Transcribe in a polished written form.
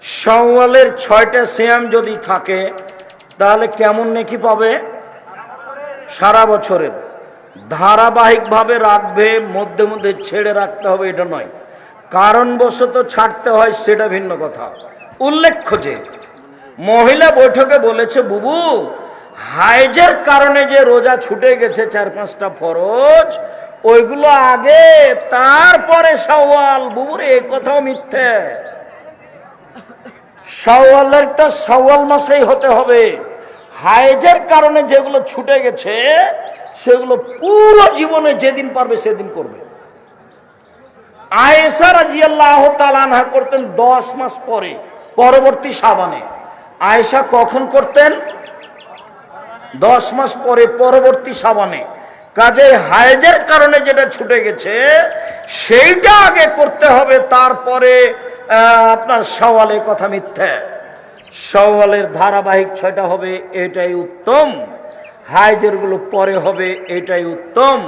শাওয়ালের 6টা সিয়াম যদি থাকে তাহলে কেমন নেকি পাবে? সারা বছরের। ধারাবাহিকভাবে রাখবে, মধ্যে মধ্যে ছেড়ে রাখতে হবে এটা নয়, কারণবশত ছাড়তে হয় সেটা ভিন্ন কথা। উল্লেখ্য যে মহিলা বৈঠকে বলেছে, বুবু হাইজের কারণে যে রোজা ছুটে গেছে 4-5টা ফরজ, ওইগুলো আগে তারপরে শাওয়াল। বুবুরে এই কথাও মিথ্যে। শাওয়ালেরটা শাওয়াল মাসেই হতে হবে। হাইজের কারণে যেগুলো ছুটে গেছে সেগুলো পুরো জীবনে যেদিন পারবে সেদিন করবে। আয়েশা রাদিয়াল্লাহু তাআলা আনহা করতেন 10 মাস পরে, পরবর্তী শাবানে। আয়েশা কখন করতেন? 10 মাস পরে, পরবর্তী শাবানে। কাজে হায়েজের কারণে যেটা ছুটে গেছে সেইটা আগে করতে হবে, তারপরে আপনার শাওয়ালে। কথা মিথ্যা। শাওয়ালের ধারাবাহিক 6টা হবে, এটাই উত্তম। হায়েজের গুলো পরে হবে, এটাই উত্তম।